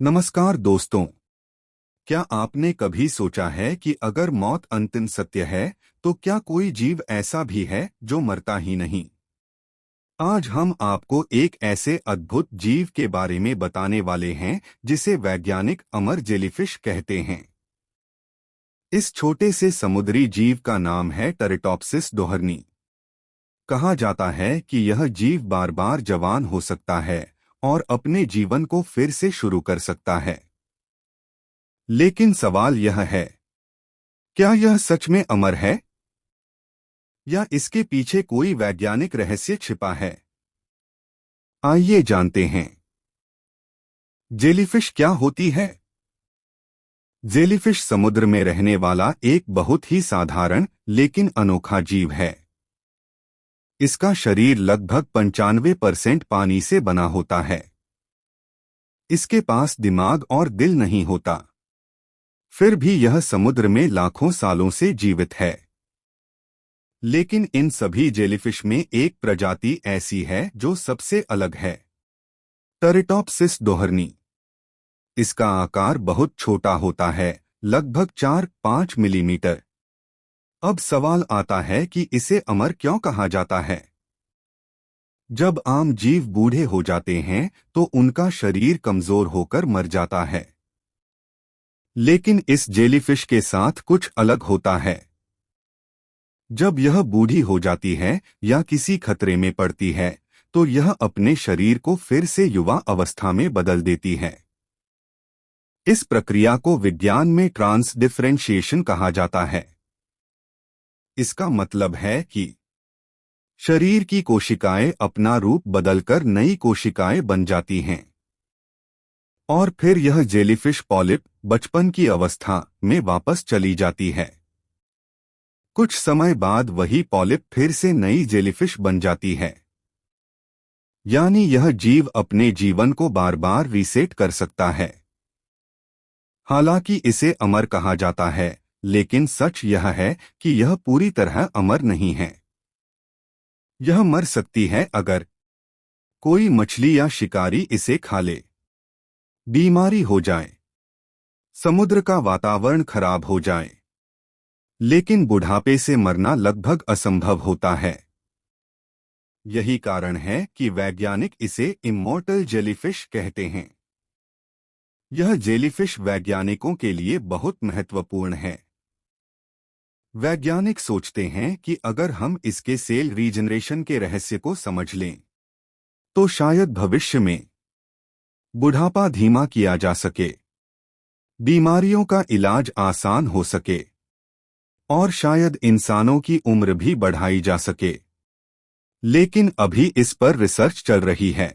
नमस्कार दोस्तों। क्या आपने कभी सोचा है कि अगर मौत अंतिम सत्य है तो क्या कोई जीव ऐसा भी है जो मरता ही नहीं? आज हम आपको एक ऐसे अद्भुत जीव के बारे में बताने वाले हैं जिसे वैज्ञानिक अमर जेलीफिश कहते हैं। इस छोटे से समुद्री जीव का नाम है टेरेटॉप्सिस डोहर्नी। कहा जाता है कि यह जीव बार बार जवान हो सकता है और अपने जीवन को फिर से शुरू कर सकता है। लेकिन सवाल यह है, क्या यह सच में अमर है या इसके पीछे कोई वैज्ञानिक रहस्य छिपा है? आइए जानते हैं। जेलीफिश क्या होती है? जेलीफिश समुद्र में रहने वाला एक बहुत ही साधारण लेकिन अनोखा जीव है। इसका शरीर लगभग 95% पानी से बना होता है। इसके पास दिमाग और दिल नहीं होता। फिर भी यह समुद्र में लाखों सालों से जीवित है। लेकिन इन सभी जेलीफिश में एक प्रजाति ऐसी है जो सबसे अलग है, टेरेटॉप्सिस डोहर्नी। इसका आकार बहुत छोटा होता है, लगभग 4-5 मिलीमीटर। अब सवाल आता है कि इसे अमर क्यों कहा जाता है? जब आम जीव बूढ़े हो जाते हैं तो उनका शरीर कमजोर होकर मर जाता है। लेकिन इस जेलीफिश के साथ कुछ अलग होता है। जब यह बूढ़ी हो जाती है या किसी खतरे में पड़ती है तो यह अपने शरीर को फिर से युवा अवस्था में बदल देती है। इस प्रक्रिया को विज्ञान में ट्रांस डिफरेंशिएशन कहा जाता है। इसका मतलब है कि शरीर की कोशिकाएं अपना रूप बदलकर नई कोशिकाएं बन जाती हैं और फिर यह जेलीफिश पॉलिप बचपन की अवस्था में वापस चली जाती है। कुछ समय बाद वही पॉलिप फिर से नई जेलीफिश बन जाती है। यानी यह जीव अपने जीवन को बार बार रीसेट कर सकता है। हालांकि इसे अमर कहा जाता है, लेकिन सच यह है कि यह पूरी तरह अमर नहीं है। यह मर सकती है अगर कोई मछली या शिकारी इसे खा ले, बीमारी हो जाए, समुद्र का वातावरण खराब हो जाए। लेकिन बुढ़ापे से मरना लगभग असंभव होता है। यही कारण है कि वैज्ञानिक इसे इमॉर्टल जेलीफिश कहते हैं। यह जेलीफिश वैज्ञानिकों के लिए बहुत महत्वपूर्ण है। वैज्ञानिक सोचते हैं कि अगर हम इसके सेल रीजनरेशन के रहस्य को समझ लें तो शायद भविष्य में बुढ़ापा धीमा किया जा सके, बीमारियों का इलाज आसान हो सके और शायद इंसानों की उम्र भी बढ़ाई जा सके। लेकिन अभी इस पर रिसर्च चल रही है।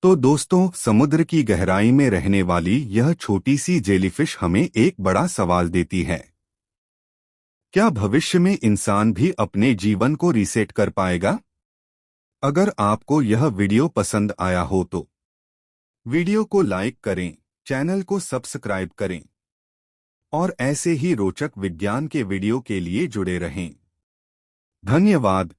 तो दोस्तों, समुद्र की गहराई में रहने वाली यह छोटी सी जेलीफिश हमें एक बड़ा सवाल देती है। क्या भविष्य में इंसान भी अपने जीवन को रीसेट कर पाएगा? अगर आपको यह वीडियो पसंद आया हो तो वीडियो को लाइक करें, चैनल को सब्सक्राइब करें और ऐसे ही रोचक विज्ञान के वीडियो के लिए जुड़े रहें। धन्यवाद।